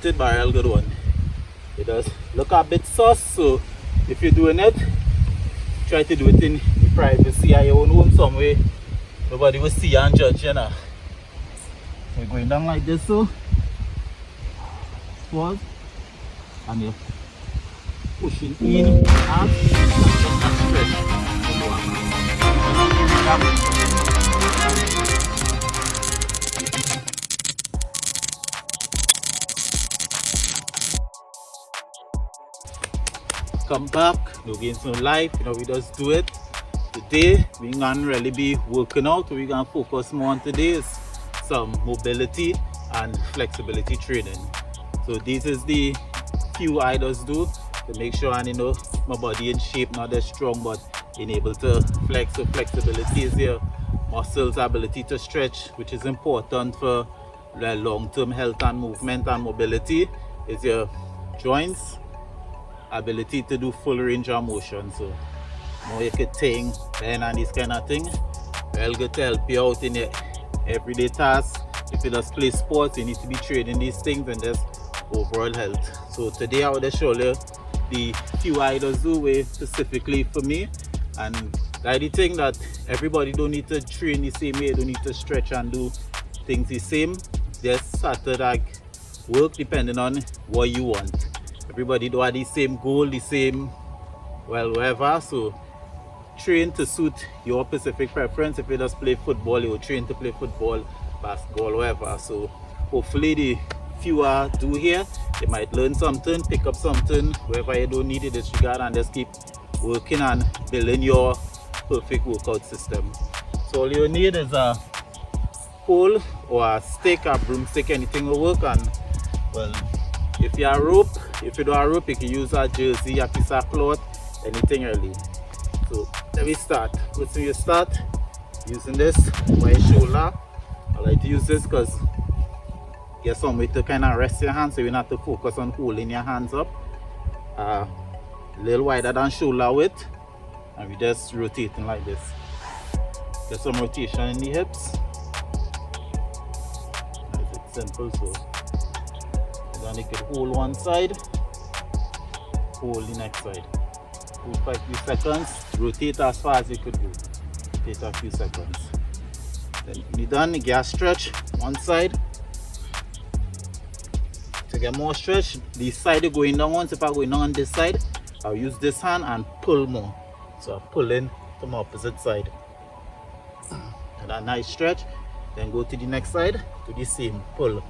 Barrel good one. It does look a bit sus, so if you're doing it, try to do it in the privacy of your own home somewhere. Nobody will see and judge, you know. So you're going down like this, so pause, and you're pushing in, out, and stretch. Come back, no gains no life, you know, we just do it. Today, we gonna really be working out. We're gonna focus more on today is some mobility and flexibility training. So this is the few I just do to make sure, and you know, my body in shape, not as strong, but being able to flex. So flexibility is your muscles ability to stretch, which is important for long-term health and movement, and mobility is your joints ability to do full range of motion. So more you could think, bend and this kind of thing, well good to help you out in your everyday tasks. If you just play sports, you need to be training these things and just overall health. So today I will show you the few I just do way specifically for me, and that's the thing that everybody don't need to train the same way, don't need to stretch and do things the same. Just start to like work depending on what you want. Everybody do have the same goal, the same, well, whatever. So train to suit your specific preference. If you just play football, you will train to play football, basketball, whatever. So hopefully the few I do here, you might learn something, pick up something, wherever you don't need it, disregard, and just keep working and building your perfect workout system. So all you need is a pole or a stick, a broomstick, anything will work. And well, if you have rope, if you don't have rope, you can use a jersey, a piece of cloth, anything really. So let me start. First thing you start using this by your shoulder. I like to use this because you get some way to kind of rest your hands, so you don't have to focus on holding your hands up. A little wider than shoulder width, and we just rotating like this. Get some rotation in the hips. It's simple, so then you could hold one side, hold the next side. Hold for a few seconds, rotate as far as you could go. Rotate a few seconds. Then when you're done, you get a stretch one side. To get more stretch, the side you're going down on, so if I'm going down on this side, I'll use this hand and pull more. So I'm pulling to my opposite side. And a nice stretch. Then go to the next side, to the same, pull.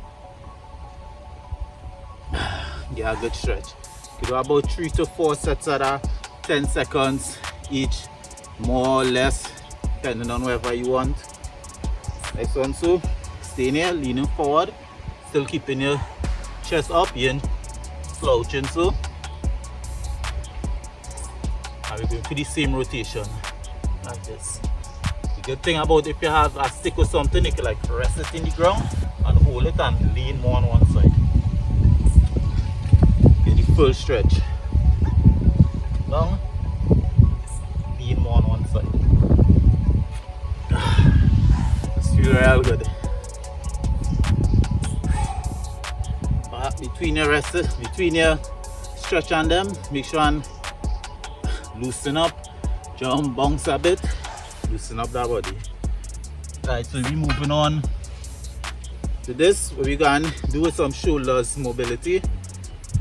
Get a good stretch. You do about 3 to 4 sets of that, 10 seconds each, more or less, depending on whatever you want. Next one, so staying here, leaning forward, still keeping your chest up, in slouching, so. And we're going to the same rotation, like this. The good thing about if you have a stick or something, you can like rest it in the ground and hold it and lean more on one side. Full stretch. Long, lean more on one side. This feels real good. Between your rest, between your stretch and them, make sure and loosen up, jump, bounce a bit, loosen up that body. Right, so we're moving on to this. What we're gonna do with some shoulders mobility.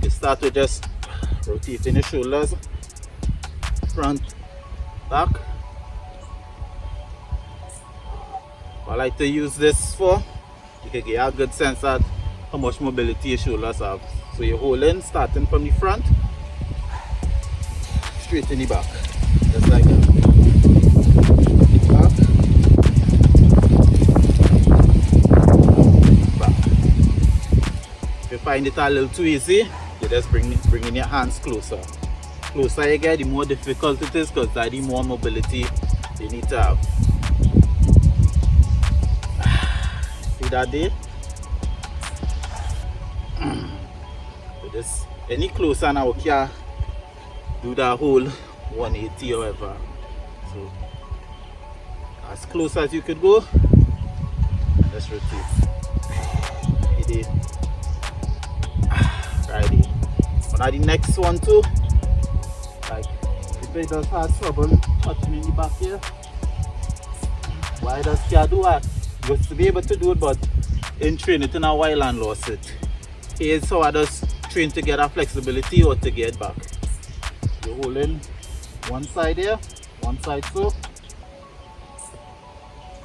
You start with just rotating your shoulders, front, back. What I like to use this for, you can get a good sense of how much mobility your shoulders have. So you're holding, starting from the front, straight in the back, just like that. Back. If you find it a little too easy, you just bringing your hands closer. Closer you get, the more difficult it is, because that's the more mobility you need to have. See that there? So just any closer now, you can do that whole 180 or whatever. So as close as you could go, just rotate. You did. One of the next one too, like if it does have trouble touching in the back here, why does can't do that? You used to be able to do it, but in train it in a while and lost it. Here's how I just train to get a flexibility or to get back. You hold in one side here, one side so,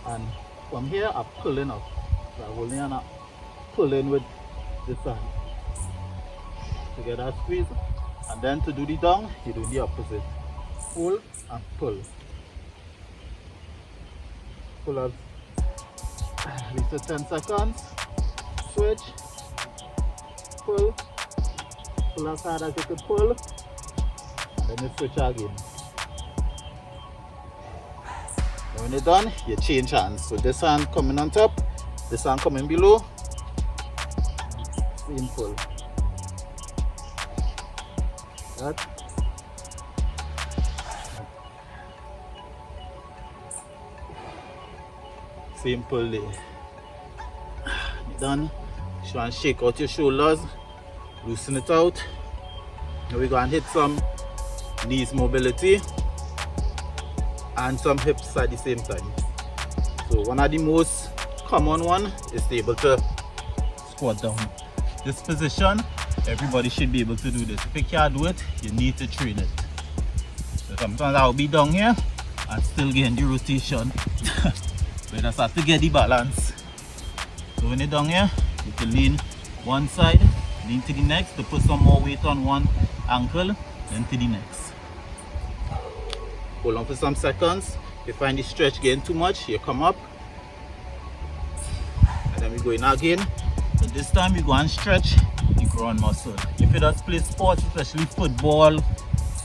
and from here I'm pulling up. So I'm holding and I'm pulling with this hand to get that squeeze, and then to do the down, you do the opposite. Pull and pull. Pull up at least 10 seconds. Switch. Pull. Pull as hard as you can pull. And then you switch again. Now when you're done, you change hands. So this hand coming on top, this hand coming below. Same pull. That. Same pull there. Done. You want to shake out your shoulders, loosen it out. Now we're going to hit some knees mobility and some hips at the same time. So one of the most common one is to be able to squat down. This position, everybody should be able to do this. If you can't do it, you need to train it. So sometimes I'll be down here and still getting the rotation. But you just have to get the balance. So when you're down here, you can lean one side, lean to the next to put some more weight on one ankle, then to the next. Hold on for some seconds. If you find the stretch getting too much, you come up. And then we go in again. So this time you go and stretch the groin muscle. If you just play sports, especially football,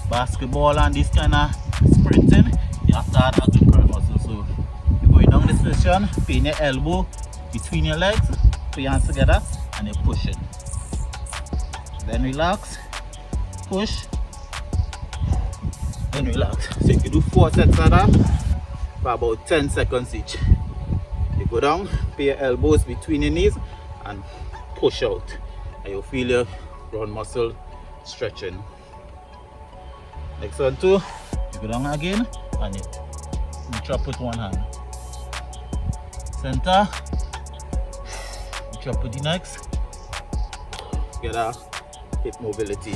basketball and this kind of sprinting, you have to add a good groin muscle. So you're going down this position, pin your elbow between your legs, put your hands together and you push it. Then relax, push, then relax. So you can do 4 sets of that for about 10 seconds each. You go down, put your elbows between your knees and push out. And you'll feel your groin muscle stretching. Next one too, you go down again and you reach up with one hand. Center, reach up with the next. Get a hip mobility.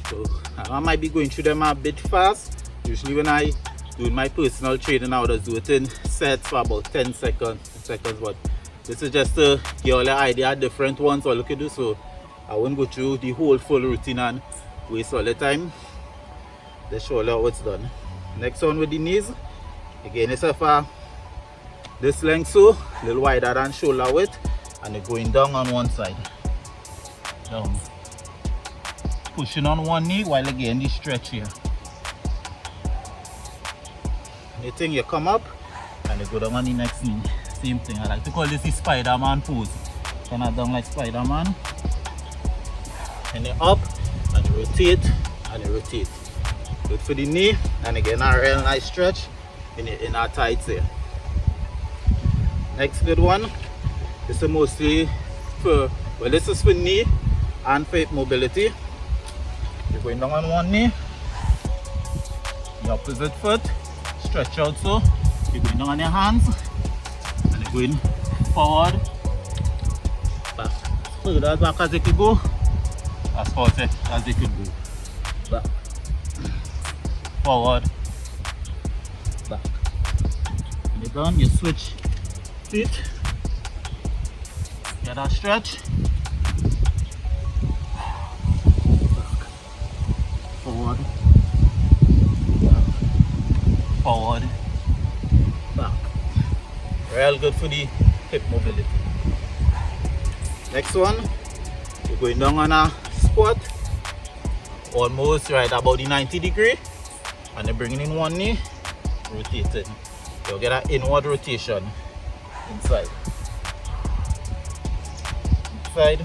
So I might be going through them a bit fast. Usually when I do my personal training, I would just do it in sets for about 10 seconds, but this is just to give you an idea of different ones all you can do. So I won't go through the whole full routine and waste all the time. Just show you how it's done. Next one with the knees. Again, it's for this length, so a little wider than shoulder width, and you're going down on one side. Down. Pushing on one knee while again the stretch here. Anything you come up and you go down on the next knee. Same thing. I like to call this the Spider-Man pose. Turn it down like Spider-Man. And you're up and you rotate and you rotate. Good for the knee, and again a real nice stretch in our tights here. Next good one, this is mostly for, well, this is for knee and for hip mobility. You're going down on one knee, the opposite foot, stretch out so. You're going down on your hands, and you're going forward, back. Further as back as you can go, as far as you can go. Back, forward, back. When you're done, you switch feet, get that stretch, back, forward, back, forward, back. Real good for the hip mobility. Next one, you're going down on a squat, almost right about the 90 degree, and you're bringing in one knee, rotating. You'll get an inward rotation. Inside, inside,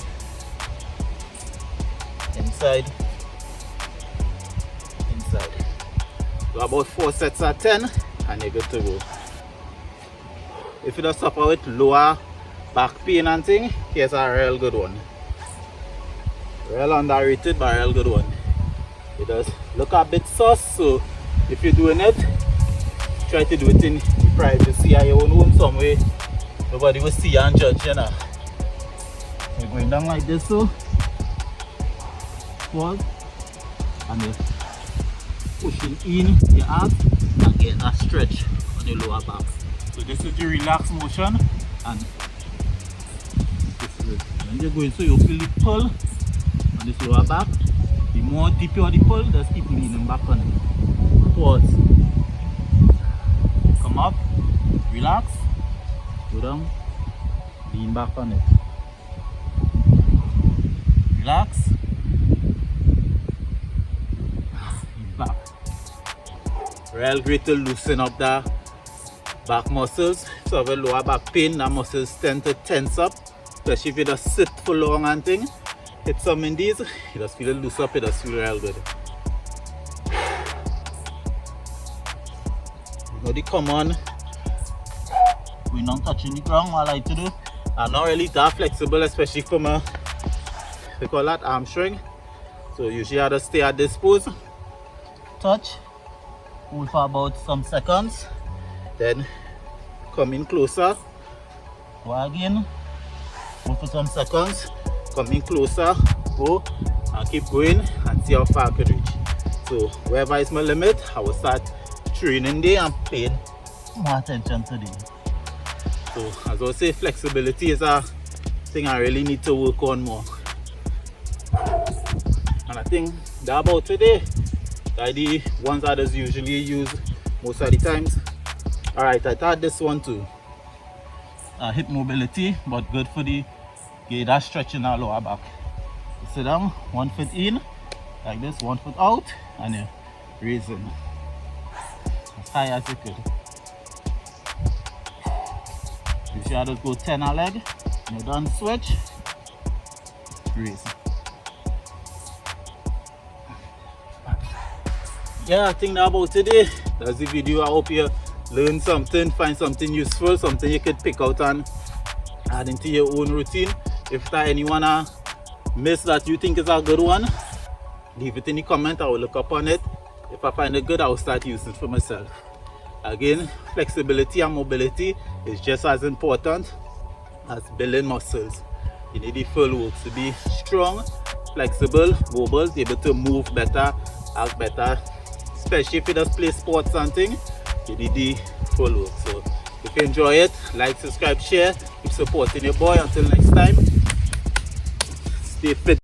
inside, inside. So about 4 sets of 10 and you're good to go. If you don't suffer with lower back pain and thing, here's a real good one. Real underrated but real good one. It does look a bit sus, so if you're doing it, try to do it in privacy at your own home somewhere. Nobody will see you and judge you now. You're going down like this, so pause, and you're pushing in your abs and get a stretch on your lower back. So this is the relaxed motion, and this is it. When you're going, so you feel the pull on this lower back. The more deep you are the pull, just keep leaning back on it. Pause. Come up, relax, go down, lean back on it. Relax, back. Real great to loosen up the back muscles. So if you have lower back pain, the muscles tend to tense up, especially if you just sit for long and thing. Hit some in these, you just feel it loose up, it just feel real good. You know the common, we're not touching the ground, what I like to do. I'm not really that flexible, especially for my, they call that hamstring. So usually I just stay at this pose, touch, hold for about some seconds, then come in closer, go again, hold for some seconds, come in closer, go, and keep going and see how far I can reach. So wherever is my limit, I will start training there and paying more attention to them. So as I say, flexibility is a thing I really need to work on more. And I think that's about today. That's the ones I just usually use most of the times. Alright, I thought this one too. Hip mobility, but good for the get that stretch in our lower back. You sit down, 1 foot in, like this, 1 foot out, and you're raising as high as you could. You should just go 10 a leg, and you're done, switch, raise. Yeah, I think that's about today. That's the video. I hope you learn something, find something useful, something you could pick out and add into your own routine. If there anyone miss that you think is a good one, leave it in the comment. I will look up on it. If I find it good, I will start using it for myself. Again, flexibility and mobility is just as important as building muscles. You need the full works to be strong, flexible, mobile, able to move better, act better. Especially if you just play sports and things, you need the full work. So if you enjoy it, like, subscribe, share, keep supporting your boy. Until next time, stay fit.